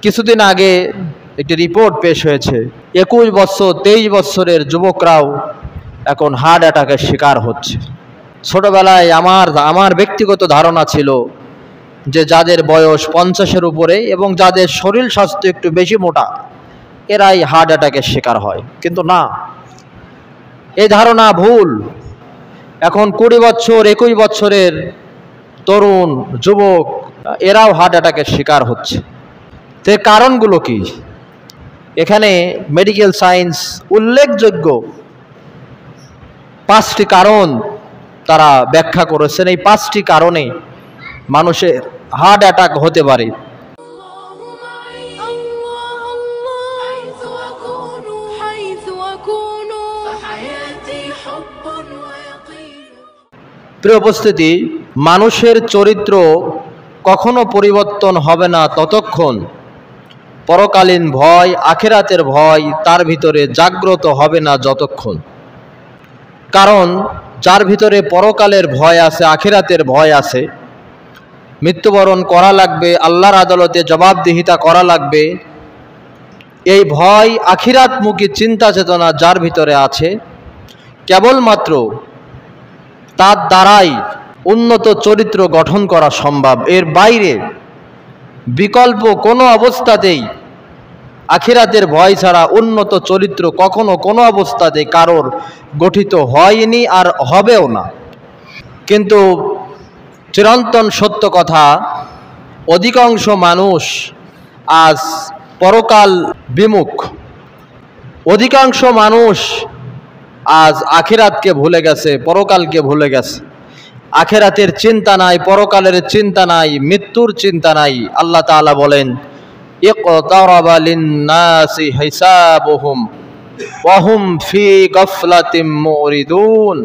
কিছুদিন আগে একটি রিপোর্ট পেশ হয়েছে, 21 বছর 23 বছরের যুবকরাও এখন হার্ট অ্যাটাকের শিকার হচ্ছে। ছোটবেলায় আমার ব্যক্তিগত ধারণা ছিল যে যাদের বয়স 50-এর উপরে এবং যাদের শরীর স্বাস্থ্য একটু বেশি মোটা এরাই হার্ট অ্যাটাকের শিকার হয়, কিন্তু না, এই ধারণা ভুল। এখন 20 বছর 21 বছরের তরুণ যুবক এরাও হার্ট অ্যাটাকের শিকার হচ্ছে। এর কারণগুলো কি? এখানে মেডিকেল সায়েন্স উল্লেখযোগ্য 5টি কারণ তারা ব্যাখ্যা করেছেন। এই 5টি কারণে মানুষের হার্ট অ্যাটাক হতে পারে। প্রিয় উপস্থিতি, মানুষের চরিত্র কখনো পরিবর্তন হবে না ততক্ষণ পরকালীন ভয়, আখিরাতের ভয় তার ভিতরে জাগ্রত হবে না যতক্ষণ। কারণ যার ভিতরে পরকালের ভয় আছে, আখিরাতের ভয় আছে, মৃত্যুবরণ করা লাগবে, আল্লাহর আদালতে জবাবদিহিতা করা লাগবে, এই ভয় আখিরাতমুখী চিন্তা চেতনা যার ভিতরে আছে, কেবলমাত্র তার দ্বারাই উন্নত চরিত্র গঠন করা সম্ভব। এর বাইরে বিকল্প কোনো অবস্থাতেই আখিরাতের ভয় ছাড়া উন্নত চরিত্র কখনো কোনো অবস্থাতেই কারোর গঠিত হয়নি আর হবেও না। কিন্তু চিরন্তন সত্য কথা, অধিকাংশ মানুষ আজ পরকাল বিমুখ। অধিকাংশ মানুষ আজ আখিরাতকে ভুলে গেছে, পরকালকে ভুলে গেছে। আখিরাতের চিন্তা নাই, পরকালের চিন্তা নাই, মৃত্যুর চিন্তা নাই। আল্লাহ তাআলা বলেন, ইকতারাবা লিন-নাসি হিসাবুহুম ওয়া হুম ফি গাফলাতিম মুরিদুন।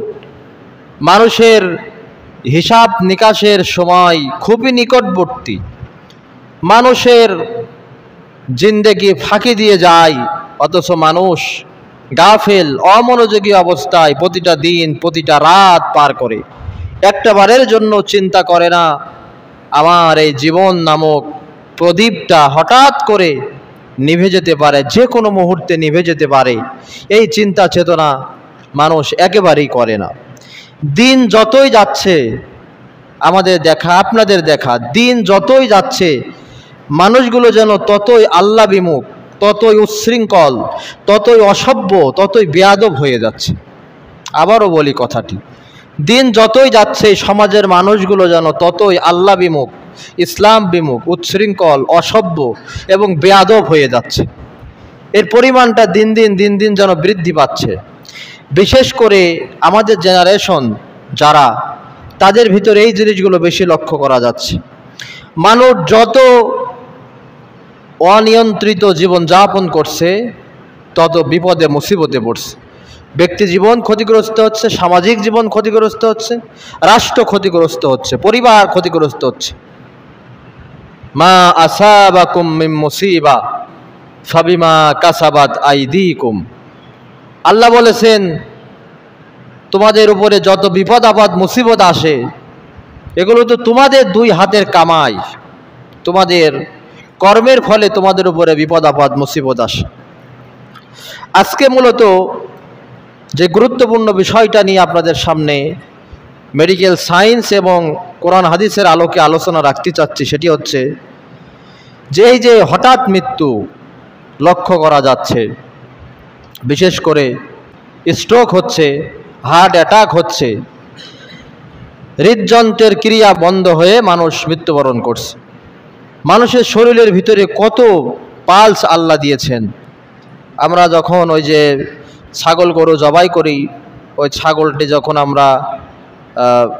মানুষের হিসাব নিকাশের সময় খুবই নিকটবর্তী। মানুষের জিন্দেগি ফাঁকি দিয়ে যায়, অথচ মানুষ গাফেল, অমনোযোগী অবস্থায় প্রতিটা দিন, প্রতিটা রাত পার করে। একটা বারের জন্য চিন্তা করে না আমার এই জীবন নামক প্রদীপটা হঠাৎ করে নিভে যেতে পারে, যে কোনো মুহূর্তে নিভে যেতে পারে। এই চিন্তা চেতনা মানুষ একেবারেই করে না। দিন যতই যাচ্ছে, আমাদের দেখা, আপনাদের দেখা, দিন যতই যাচ্ছে, মানুষগুলো যেন ততই আল্লাহ বিমুখ, ততই উচ্ছৃঙ্খল, ততই অসভ্য, ততই বেয়াদব হয়ে যাচ্ছে। আবারও বলি কথাটি, দিন যতই যাচ্ছে সমাজের মানুষগুলো যেন ততই আল্লাহ বিমুখ, ইসলাম বিমুখ, উচ্ছৃঙ্খল, অসভ্য এবং বেয়াদব হয়ে যাচ্ছে। এর পরিমাণটা দিন দিন যেন বৃদ্ধি পাচ্ছে। বিশেষ করে আমাদের জেনারেশন যারা, তাদের ভিতরে এই জিনিসগুলো বেশি লক্ষ্য করা যাচ্ছে। মানুষ যত অনিয়ন্ত্রিত জীবন যাপন করছে তত বিপদে মুসিবতে পড়ছে। ব্যক্তি জীবন ক্ষতিগ্রস্ত হচ্ছে, সামাজিক জীবন ক্ষতিগ্রস্ত হচ্ছে, রাষ্ট্র ক্ষতিগ্রস্ত হচ্ছে, পরিবার ক্ষতিগ্রস্ত হচ্ছে। মা আসাবাকুম মিন মুসিবা ফাবিমা কাসাবাত আইদিকুম। আল্লাহ বলেছেন, তোমাদের উপরে যত বিপদ আপদ মুসিবত আসে এগুলো তো তোমাদের দুই হাতের কামাই, তোমাদের কর্মের ফলে তোমাদের উপরে বিপদ আপদ মুসিবত আসে। আজকে মূলত যে গুরুত্বপূর্ণ বিষয়টা নিয়ে আপনাদের সামনে মেডিকেল সায়েন্স এবং কোরআন হাদিসের আলোকে আলোচনা রাখতে চাচ্ছি, সেটি হচ্ছে যে এই যে হঠাৎ মৃত্যু লক্ষ্য করা যাচ্ছে, বিশেষ করে স্ট্রোক হচ্ছে, হার্ট অ্যাটাক হচ্ছে, হৃদযন্ত্রের ক্রিয়া বন্ধ হয়ে মানুষ মৃত্যুবরণ করছে। মানুষের শরীরের ভিতরে কত পালস আল্লাহ দিয়েছেন। আমরা যখন ওই যে ছাগল গরু জবাই করি, ওই ছাগলটি যখন আমরা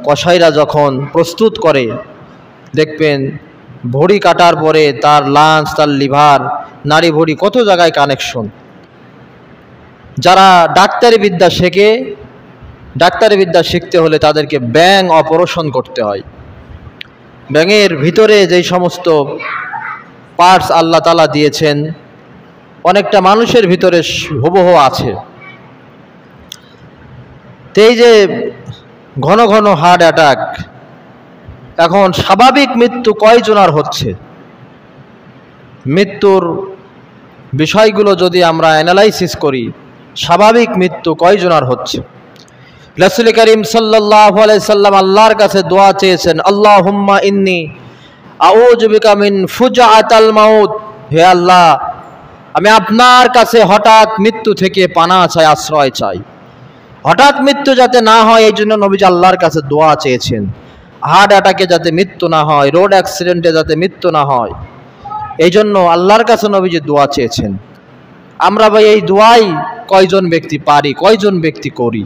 কসাইরা যখন প্রস্তুত করে, দেখবেন ভড়ি কাটার পরে তার লাঞ্চ, তার লিভার, নাড়ি ভড়ি কত জায়গায় কানেকশন। যারা ডাক্তারি বিদ্যা শেখে, ডাক্তারি বিদ্যা শিখতে হলে তাদেরকে ব্যাঙ অপারেশন করতে হয়। ব্যাঙের ভিতরে যেই সমস্ত পার্টস আল্লাহ তাআলা দিয়েছেন অনেকটা মানুষের ভিতরে হুবহু আছে। এই যে ঘন ঘন হার্ট অ্যাটাক, এখন স্বাভাবিক মৃত্যু কয়জনার হচ্ছে? মৃত্যুর বিষয়গুলো যদি আমরা অ্যানালাইসিস করি, স্বাভাবিক মৃত্যু কয়জনার হচ্ছে? রাসূল করিম সাল্লাল্লাহু আলাইহি সাল্লাম আল্লাহর কাছে দোয়া চেয়েছেন, আল্লাহুম্মা ইন্নী আউযু বিকা মিন ফুজআতাল মাউত। হে আল্লাহ, আমি আপনার কাছে হঠাৎ মৃত্যু থেকে পানাহ চাই, আশ্রয় চাই। হঠাৎ মৃত্যু যাতে না হয় এই জন্য নবীজি আল্লাহর কাছে দোয়া চেয়েছেন। হার্ট অ্যাটাকে যাতে মৃত্যু না হয়, রোড অ্যাক্সিডেন্টে যাতে মৃত্যু না হয়, এই জন্য আল্লাহর কাছে নবীজি দোয়া চেয়েছেন। আমরা ভাই এই দোয়াই কয়জন ব্যক্তি পারি, কয়জন ব্যক্তি করি?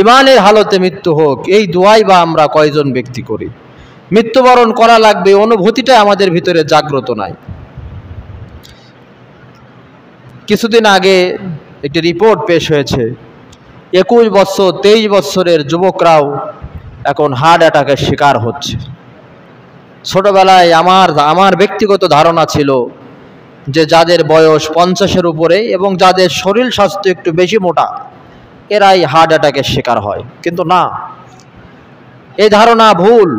ইমানের হালতে মৃত্যু হোক, এই দোয়াই বা আমরা কয়জন ব্যক্তি করি? মৃত্যুবরণ করা লাগবে, অনুভূতিটা আমাদের ভিতরে জাগ্রত নাই। কিছুদিন আগে একটি রিপোর্ট পেশ হয়েছে, 21 বছর 23 বছরের যুবকরাও এখন হার্ট অ্যাটাকের শিকার হচ্ছে। ছোটবেলায় আমার ব্যক্তিগত ধারণা ছিল যে যাদের বয়স 50-এর উপরে এবং যাদের শরীর স্বাস্থ্য একটু বেশি মোটা, এরাই হার্ট অ্যাটাকের শিকার হয়, কিন্তু না, এই ধারণা ভুল।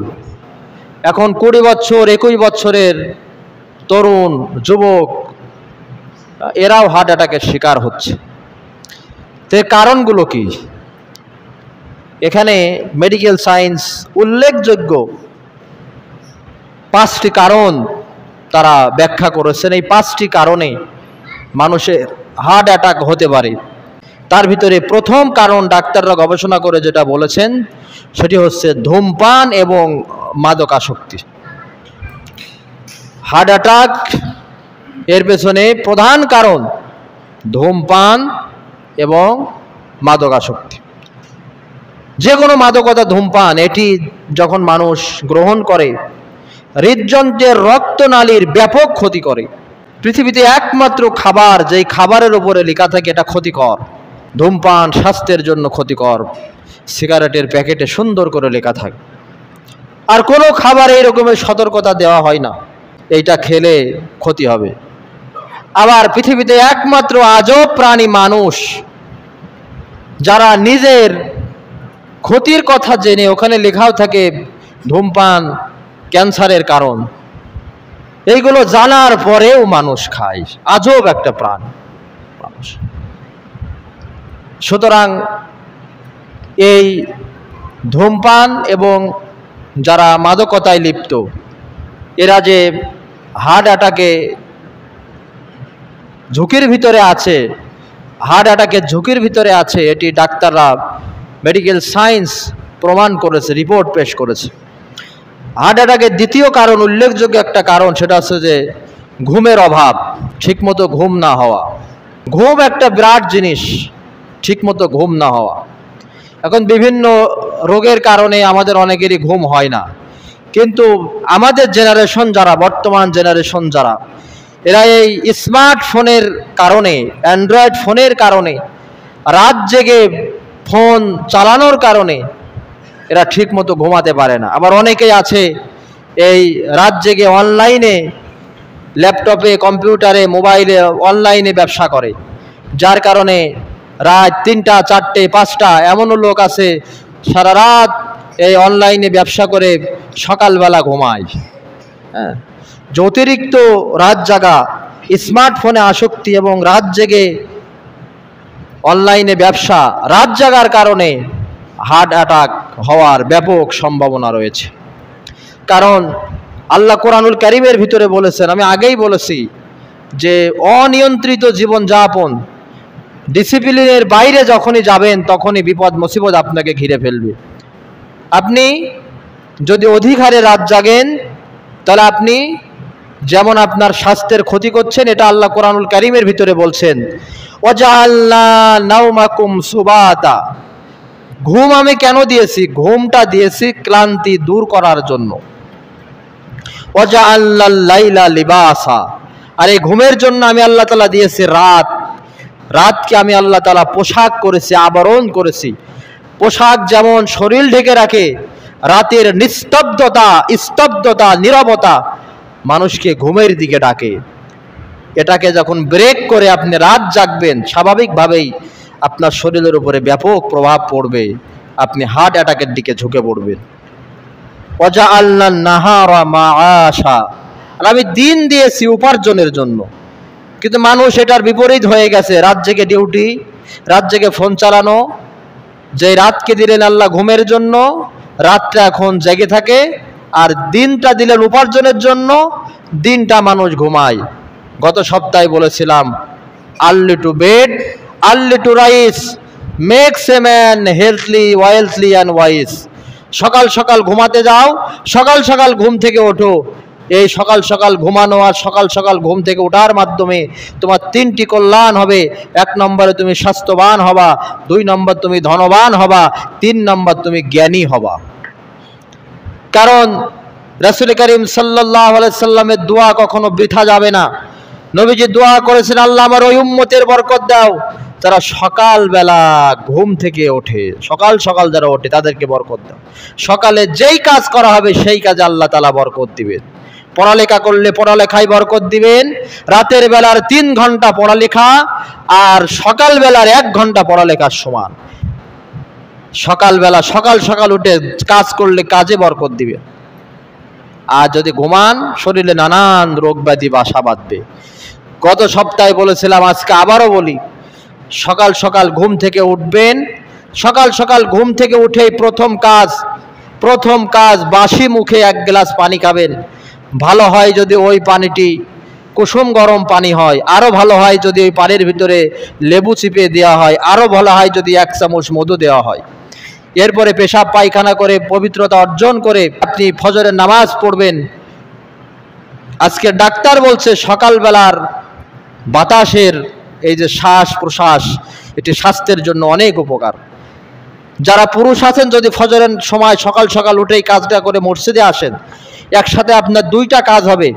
এখন 20 বছর 21 বছরের তরুণ যুবক এরাও হার্ট অ্যাটাকের শিকার হচ্ছে। তো কারণগুলো কি? এখানে মেডিকেল সায়েন্স উল্লেখযোগ্য 5টি কারণ তারা ব্যাখ্যা করেছেন। এই 5টি কারণে মানুষের হার্ট অ্যাটাক হতে পারে। তার ভিতরে প্রথম কারণ ডাক্তাররা গবেষণা করে যেটা বলেছেন সেটি হচ্ছে ধূমপান এবং মাদকাসক্তি। হার্ট অ্যাটাক এর পেছনে প্রধান কারণ ধূমপান এবং মাদকাসক্তি। যে কোনো মাদকতা, ধূমপান, এটি যখন মানুষ গ্রহণ করে হৃদযন্ত্রের রক্তনালীর ব্যাপক ক্ষতি করে। পৃথিবীতে একমাত্র খাবার যেই খাবারের উপরে লেখা থাকে এটা ক্ষতিকর, ধূমপান স্বাস্থ্যের জন্য ক্ষতিকর, সিগারেটের প্যাকেটে সুন্দর করে লেখা থাকে। আর কোনো খাবারে এই রকমের সতর্কতা দেওয়া হয় না এইটা খেলে ক্ষতি হবে। আবার পৃথিবীতে একমাত্র আজব প্রাণী মানুষ, যারা নিজের ক্ষতির কথা জেনে ওখানে লেখাও থাকে ধূমপান ক্যান্সারের কারণ, এইগুলো জানার পরেও মানুষ খায়। আজব একটা প্রাণ মানুষ। সুতরাং এই ধূমপান এবং যারা মাদকতায় লিপ্ত এরা যে হার্ট অ্যাটাকে ঝুঁকির ভিতরে আছে, হার্ট অ্যাটাকের ঝুঁকির ভিতরে আছে, এটি ডাক্তাররা মেডিকেল সায়েন্স প্রমাণ করেছে, রিপোর্ট পেশ করেছে। হার্ট অ্যাটাকের দ্বিতীয় কারণ, উল্লেখযোগ্য একটা কারণ, সেটা হচ্ছে যে ঘুমের অভাব, ঠিকমতো ঘুম না হওয়া। ঘুম একটা বিরাট জিনিস, ঠিকমতো ঘুম না হওয়া। এখন বিভিন্ন রোগের কারণে আমাদের অনেকেরই ঘুম হয় না, কিন্তু আমাদের জেনারেশন যারা, বর্তমান জেনারেশন যারা, এরা এই স্মার্টফোনের কারণে, অ্যান্ড্রয়েড ফোনের কারণে, রাত জেগে ফোন চালানোর কারণে এরা ঠিকমতো ঘুমাতে পারে না। আবার অনেকেই আছে এই রাত জেগে অনলাইনে, ল্যাপটপে, কম্পিউটারে, মোবাইলে অনলাইনে ব্যবসা করে, যার কারণে রাত 3টা 4টে 5টা এমনও লোক আছে সারা রাত এই অনলাইনে ব্যবসা করে সকালবেলা ঘুমায়। হ্যাঁ, যে অতিরিক্ত রাত জাগা, স্মার্টফোনে আসক্তি এবং রাত জেগে অনলাইনে ব্যবসা, রাত জাগার কারণে হার্ট অ্যাটাক হওয়ার ব্যাপক সম্ভাবনা রয়েছে। কারণ আল্লাহ কোরআনুল কারীমের ভিতরে বলেছেন, আমি আগেই বলেছি যে অনিয়ন্ত্রিত জীবনযাপন, ডিসিপ্লিনের বাইরে যখনই যাবেন তখনই বিপদ মুসিবত আপনাকে ঘিরে ফেলবে। আপনি যদি অধিক হারে রাত জাগেন তাহলে আপনি যেমন আপনার স্বাস্থ্যের ক্ষতি করছেন, এটা আল্লাহ কোরআনুল কারীমের ভিতরে বলছেন, ওয়াজআলনা নাওমাকুম সুবাতা। ঘুম আমি কেন দিয়েছি? ঘুমটা দিয়েছি ক্লান্তি দূর করার জন্য। ওয়াজআলনাল লাইলা লিবাসা। আর এই ঘুমের জন্য আমি আল্লাহ তাআলা দিয়েছি রাত। রাতকে আমি আল্লাহ তাআলা পোশাক করেছি, আবরণ করেছি। পোশাক যেমন শরীর ঢেকে রাখে, রাতের নিস্তব্ধতা, স্তব্ধতা, নীরবতা মানুষকে ঘুমের দিকে ডাকে। এটাকে যখন ব্রেক করে আপনি রাত জাগবেন, স্বাভাবিকভাবেই আপনার শরীরের উপরে ব্যাপক প্রভাব পড়বে, আপনি হার্ট অ্যাটাকের দিকে ঝুঁকে পড়বেন। ওয়াজআলনান নাহারা মাআশা। আর আমি দিন দিয়েছি উপার্জনের জন্য। কিন্তু মানুষ এটার বিপরীত হয়ে গেছে, রাত জেগে ডিউটি, রাত জেগে ফোন চালানো। যে রাতকে দিলেন আল্লাহ ঘুমের জন্য, রাতটা এখন জেগে থাকে, আর দিনটা দিলেন উপার্জনের জন্য, দিনটা মানুষ ঘুমায়। গত সপ্তাহে বলেছিলাম, early to bed early to rise makes a man healthy wealthy and wise. সকাল সকাল ঘুমাতে যাও, সকাল সকাল ঘুম থেকে ওঠো। এই সকাল সকাল ঘুমানো আর সকাল সকাল ঘুম থেকে ওঠার মাধ্যমে তোমার তিনটি কল্যাণ হবে। 1 নম্বরে তুমি স্বাস্থ্যবান হবা, 2 নম্বর তুমি ধনবান হবা, 3 নম্বর তুমি জ্ঞানী হবা। কারণ রাসূল করিম সাল্লাল্লাহু আলাইহি সাল্লামের দোয়া কখনো বৃথা যাবে না। নবীজি দোয়া করেছেন, আল্লাহ আমার ওই উম্মতের বরকত দাও যারা সকালবেলা ঘুম থেকে ওঠে, সকাল সকাল যারা ওঠে তাদেরকে বরকত দাও। সকালে যেই কাজ করা হবে সেই কাজে আল্লাহ তাআলা বরকত দিবেন। পড়ালেখা করলে পড়ালেখায় বরকত দিবেন। রাতের বেলার 3 ঘন্টা পড়ালেখা আর সকাল বেলার 1 ঘন্টা পড়ালেখার সমান। সকালবেলা সকাল সকাল উঠে কাজ করলে কাজে বরকত দিবে। আর যদি ঘুমান শরীরে নানান রোগ ব্যাধি বাসা বাঁধবে। গত সপ্তাহে বলেছিলাম, আজকে আবারও বলি, সকাল সকাল ঘুম থেকে উঠবেন। সকাল সকাল ঘুম থেকে উঠেই প্রথম কাজ বাসি মুখে 1 গ্লাস পানি খাবেন। ভালো হয় যদি ওই পানিটি কুসুম গরম পানি হয়, আরও ভালো হয় যদি ওই পানির ভিতরে লেবু চিপে দেওয়া হয়, আরও ভালো হয় যদি 1 চামচ মধু দেওয়া হয়। এরপরে পেশাব পায়খানা করে পবিত্রতা অর্জন করে আপনি ফজরের নামাজ পড়বেন। আজকে ডাক্তার বলছে সকালবেলার বাতাসের এই যে শ্বাস প্রশ্বাস, এটি স্বাস্থ্যের জন্য অনেক উপকার। যারা পুরুষ আছেন, যদি ফজরের সময় সকাল সকাল উঠেই কাজটা করে মসজিদে আসেন, একসাথে আপনার 2টা কাজ হবে।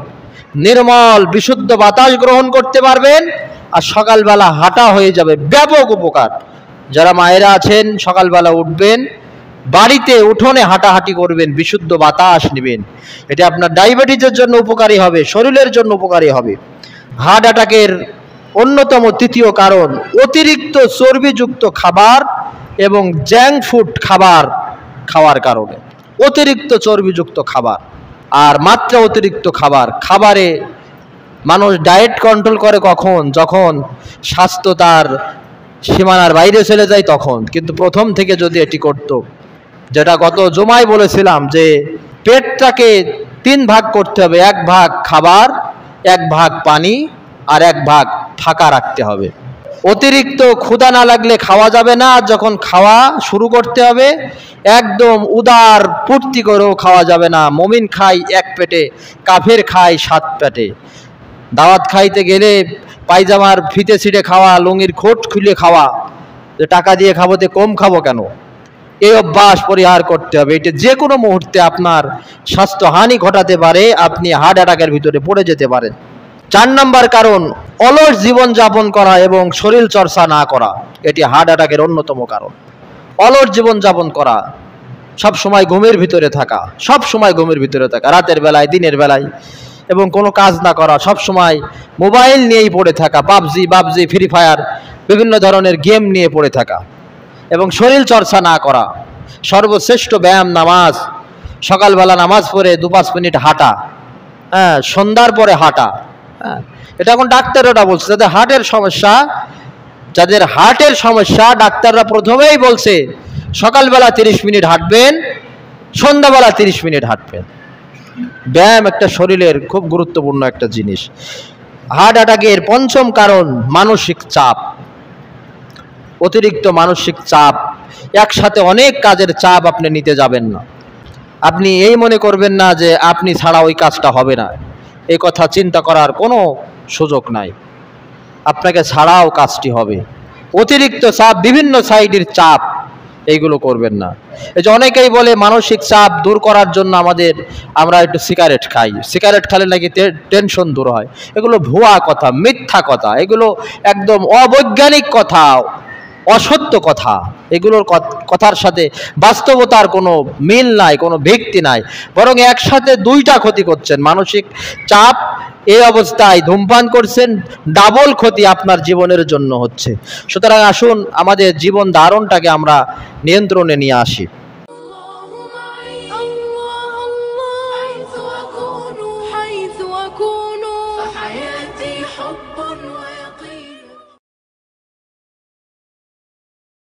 নির্মল বিশুদ্ধ বাতাস গ্রহণ করতে পারবেন, আর সকালবেলা হাঁটা হয়ে যাবে, ব্যাপক উপকার। যারা মায়েরা আছেন সকালবেলা উঠবেন, বাড়িতে উঠোনে হাঁটাহাঁটি করবেন, বিশুদ্ধ বাতাস নেবেন। এটা আপনার ডায়াবেটিসের জন্য উপকারী হবে, শরীরের জন্য উপকারী হবে। হার্ট অ্যাটাকের অন্যতম 3য় কারণ অতিরিক্ত চর্বিযুক্ত খাবার এবং জাঙ্ক ফুড খাওয়ার কারণে। অতিরিক্ত চর্বিযুক্ত খাবার আর মাত্রা অতিরিক্ত খাবারে মানুষ ডায়েট কন্ট্রোল করে কখন? যখন স্বাস্থ্য তার সীমানার বাইরে চলে যায় তখন। কিন্তু প্রথম থেকে যদি এটি করত, যেটা গত জুমায় বলেছিলাম, যে পেটটাকে 3 ভাগ করতে হবে, 1 ভাগ খাবার, 1 ভাগ পানি, আর 1 ভাগ ফাঁকা রাখতে হবে। অতিরিক্ত ক্ষুধা না লাগলে খাওয়া যাবে না, যখন খাওয়া শুরু করতে হবে একদম উদার পূর্তি করেও খাওয়া যাবে না। মুমিন খায় 1 পেটে, কাফের খায় 7 পেটে। দাওয়াত খাইতে গেলে পায়জামার ফিতে ছিঁড়ে খাওয়া, লুঙ্গির খোঁট খুলে খাওয়া, যে টাকা দিয়ে খাবো তে কম খাবো কেন, এই অভ্যাস পরিহার করতে হবে। এটা যে কোনো মুহূর্তে আপনার স্বাস্থ্যহানি ঘটাতে পারে, আপনি হার্ট অ্যাটাকের ভিতরে পড়ে যেতে পারেন। 4 নম্বর কারণ অলস জীবনযাপন করা এবং শরীর চর্চা না করা, এটি হার্ট অ্যাটাকের অন্যতম কারণ। অলস জীবনযাপন করা, সব সময় ঘুমের ভিতরে থাকা, রাতের বেলায় দিনের বেলায়, এবং কোনো কাজ না করা, সব সময় মোবাইল নিয়েই পড়ে থাকা, পাবজি ফ্রি ফায়ার বিভিন্ন ধরনের গেম নিয়ে পড়ে থাকা, এবং শরীর চর্চা না করা। সর্বশ্রেষ্ঠ ব্যায়াম নামাজ। সকালবেলা নামাজ পড়ে 2-5 মিনিট হাঁটা, সন্ধ্যার পরে হাঁটা। এটা এখন ডাক্তাররা বলছে, যাদের হার্টের সমস্যা ডাক্তাররা প্রথমেই বলছে সকালবেলা 30 মিনিট হাঁটবেন, সন্ধ্যাবেলা 30 মিনিট হাঁটবেন। ব্যায়াম একটা শরীরের খুব গুরুত্বপূর্ণ একটা জিনিস। হার্ট অ্যাটাকের 5ম কারণ মানসিক চাপ। অতিরিক্ত মানসিক চাপ, একসাথে অনেক কাজের চাপ আপনি নিতে যাবেন না। আপনি এই মনে করবেন না যে আপনি ছাড়া ওই কাজটা হবে না, এই কথা চিন্তা করার কোনো সুযোগ নাই। আপনাকে ছাড়াও কাজটি হবে। অতিরিক্ত চাপ, বিভিন্ন সাইডের চাপ, এইগুলো করবেন না। এই যে অনেকেই বলে মানসিক চাপ দূর করার জন্য আমরা একটু সিগারেট খাই, সিগারেট খেলে নাকি টেনশন দূর হয়। এগুলো ভুয়া কথা, মিথ্যা কথা, এগুলো একদম অবৈজ্ঞানিক কথা, অসত্য কথা। এগুলোর কথার সাথে বাস্তবতার কোনো মিল নাই, কোনো ভিত্তি নাই, বরং একসাথে 2টা ক্ষতি করছেন। মানসিক চাপ, এই অবস্থায় ধূমপান করছেন, ডাবল ক্ষতি আপনার জীবনের জন্য হচ্ছে। সুতরাং আসুন আমাদের জীবন ধারণটাকে আমরা নিয়ন্ত্রণে নিয়ে আসি।